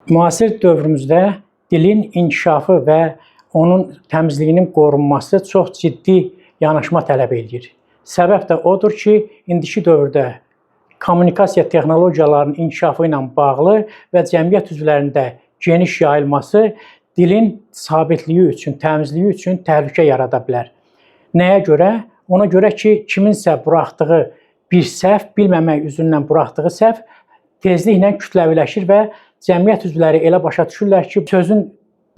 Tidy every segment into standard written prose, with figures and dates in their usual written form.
Müasir dövrümüzdə dilin inkişafı və onun təmizliyinin qorunması çox ciddi yanaşma tələb edir. Səbəb də odur ki, indiki dövrdə kommunikasiya texnologiyalarının inkişafı ilə bağlı və cəmiyyət üzvlərində geniş yayılması dilin sabitliyi üçün, təmizliyi üçün təhlükə yarada bilər. Nəyə görə? Ona görə ki, kiminsə buraxdığı bir səhv, bilməmək üzündən buraxdığı səhv tezliklə kütləviləşir və cəmiyyət üzvləri elə başa düşürlər ki, sözün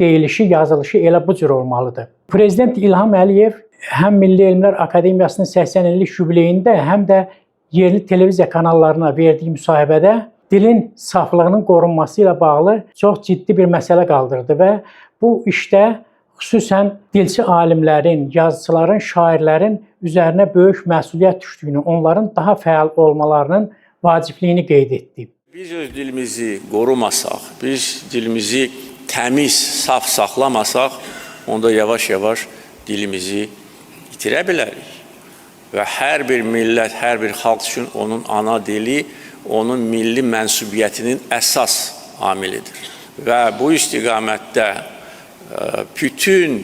deyilişi, yazılışı elə bu cür olmalıdır. Prezident İlham Əliyev həm Milli Elmlər Akademiyasının 80 illik yubileyində, həm də yerli televiziya kanallarına verdiyi müsahibədə dilin saflığının qorunması ilə bağlı çox ciddi bir məsələ qaldırdı və bu işdə xüsusən dilçi alimlərin, yazıçıların, şairlərin üzərinə böyük məsuliyyət düşdüyünü, onların daha fəal olmalarının vacibliyini qeyd etdi. Biz öz dilimizi qorumasaq, biz dilimizi təmiz, saf saxlamasaq, onda yavaş-yavaş dilimizi itirə bilərik. Və hər bir millət, hər bir xalq üçün onun ana dili, onun milli mənsubiyyətinin əsas amilidir. Və bu istiqamətdə bütün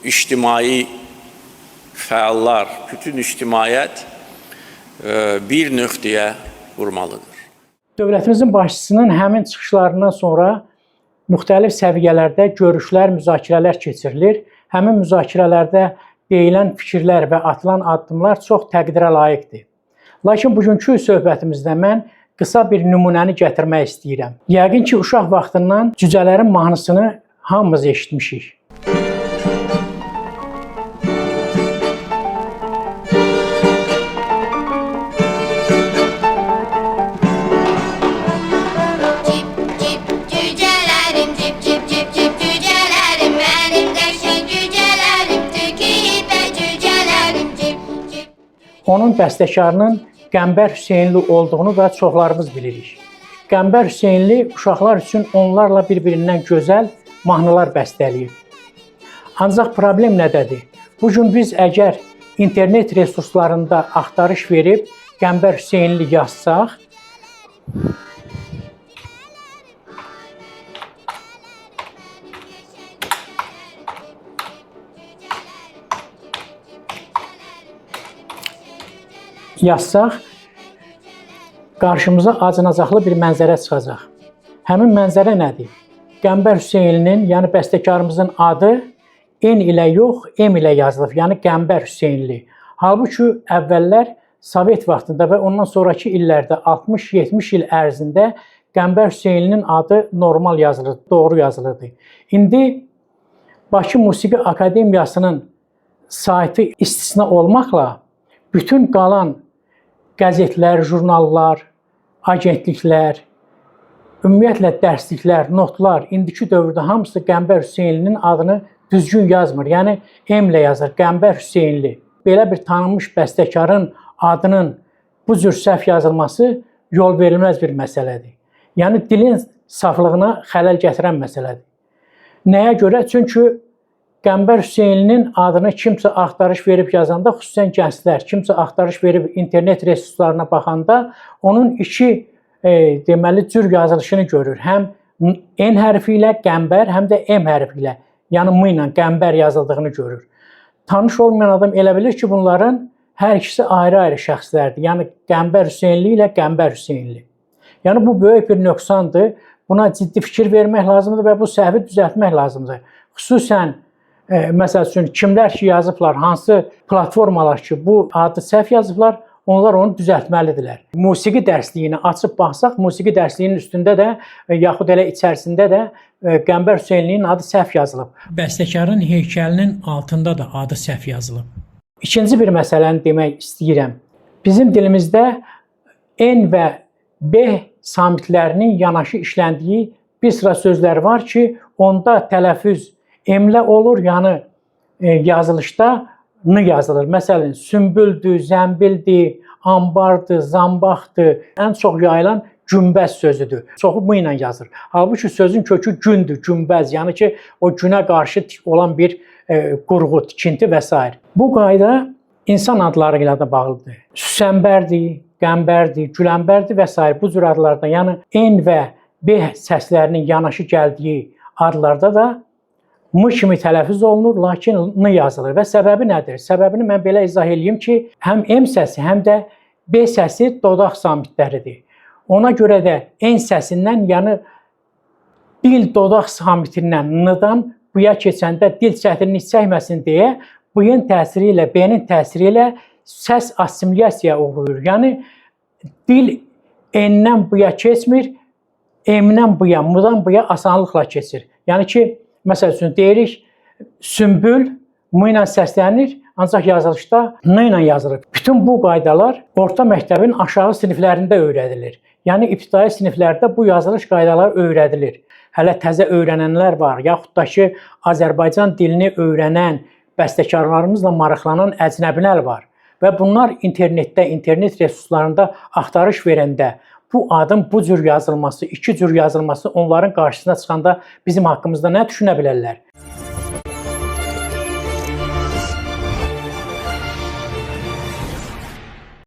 ictimai fəallar, bütün ictimaiyyət bir nöqtəyə vurmalıdır. Dövlətimizin başçısının həmin çıxışlarından sonra müxtəlif səviyyələrdə görüşlər, müzakirələr keçirilir. Həmin müzakirələrdə deyilən fikirlər və atılan addımlar çox təqdirə layiqdir. Lakin bugünkü söhbətimizdə mən qısa bir nümunəni gətirmək istəyirəm. Yəqin ki, uşaq vaxtından cücələrin mahnısını hamımız eşitmişik. Onun bəstəkarının Qəmbər Hüseynli olduğunu da çoxlarımız bilirik. Qəmbər Hüseynli uşaqlar üçün onlarla bir-birindən gözəl mahnılar bəstələyib. Ancaq problem nədədir? Bugün biz əgər internet resurslarında axtarış verib Qəmbər Hüseynli yazsaq, qarşımıza acınacaqlı bir mənzərə çıxacaq. Həmin mənzərə nədir? Qəmbər Hüseynlinin, yəni bəstəkarımızın adı N ilə yox, M ilə yazılıb, yəni Qəmbər Hüseynli. Halbuki əvvəllər Sovet vaxtında və ondan sonraki illərdə 60-70 il ərzində Qəmbər Hüseynlinin adı normal yazılırdı, doğru yazılırdı. İndi Bakı Musiqi Akademiyasının saytı istisna olmaqla bütün qalan qəzetlər, jurnallar, agentliklər, ümumiyyətlə dərsliklər, notlar, indiki dövrdə hamısı Qəmbər Hüseynlinin adını düzgün yazmır. Yəni, M ilə yazır, Qəmbər Hüseynli. Belə bir tanınmış bəstəkarın adının bu cür səhv yazılması yol verilməz bir məsələdir. Yəni, dilin saflığına xələl gətirən məsələdir. Nəyə görə? Çünki Qəmbər Hüseynlinin adını kimsə axtarış verib yazanda, xüsusən gənclər, kimsə axtarış verib internet resurslarına baxanda, onun iki deməli cür yazılışını görür. Həm N hərfi ilə Qəmbər, həm də M hərfi ilə, yəni M ilə Qəmbər yazıldığını görür. Tanış olmayan adam elə bilir ki, bunların hər ikisi ayrı-ayrı şəxslərdir. Yəni Qəmbər Hüseynli ilə Qəmbər Hüseynli. Yəni bu böyük bir nöqsandır. Buna ciddi fikir vermək lazımdır və bu səhvi düzəltmək lazımdır. Xüsusən məsəl üçün, kimlər ki yazıblar, hansı platformalar ki bu adı səhv yazıblar, onlar onu düzəltməlidirlər. Musiqi dərsliyini açıb baxsaq, musiqi dərsliyinin üstündə də, yaxud elə içərisində də Qəmbər Hüseynlinin adı səhv yazılıb. Bəstəkarın heykəlinin altında da adı səhv yazılıb. İkinci bir məsələni demək istəyirəm. Bizim dilimizdə N və B samitlərinin yanaşı işləndiyi bir sıra sözlər var ki, onda tələffüz M-lə olur, yəni yazılışda N yazılır. Məsələn, sümbüldür, zəmbildir, ambardır, zambaqdır. Ən çox yayılan günbəz sözüdür. Çoxu M ilə yazır. Halbuki sözün kökü gündür, günbəz. Yəni ki, o günə qarşı olan bir qurğu, tikinti və s. Bu qayda insan adları ilə də bağlıdır. Süsənbərdir, Qəmbərdir, Gülənbərdir və s. bu cür adlardan. Yəni N və B səslərinin yanaşı gəldiyi adlarda da M kimi tələffüz olunur, lakin N yazılır və səbəbi nədir? Səbəbini mən belə izah edeyim ki, həm M səsi, həm də B səsi dodaq samitləridir. Ona görə də N səsindən, yəni dil dodaq samitindən N-dan B-yə keçəndə dil çətinlik çəkməsin deyə B-nin təsiri ilə, B-nin təsiri ilə səs assimilyasiyaya uğrayır. Yəni dil N-dən B-yə keçmir, M-dən B-yə, M-dan B-yə asanlıqla keçir. Yəni ki, məsəl üçün deyirik, sümbül M ilə səslənir, ancaq yazılışda N ilə yazılır. Bütün bu qaydalar orta məktəbin aşağı siniflərində öyrədilir. Yəni ibtidai siniflərdə bu yazılış qaydaları öyrədilir. Hələ təzə öyrənənlər var, yaxud da ki, Azərbaycan dilini öyrənən, bəstəkarlarımızla maraqlanan əcnəbilər var. Və bunlar internetdə, internet resurslarında axtarış verəndə bu adın bu cür yazılması, iki cür yazılması onların qarşısına çıxanda bizim haqqımızda nə düşünə bilərlər?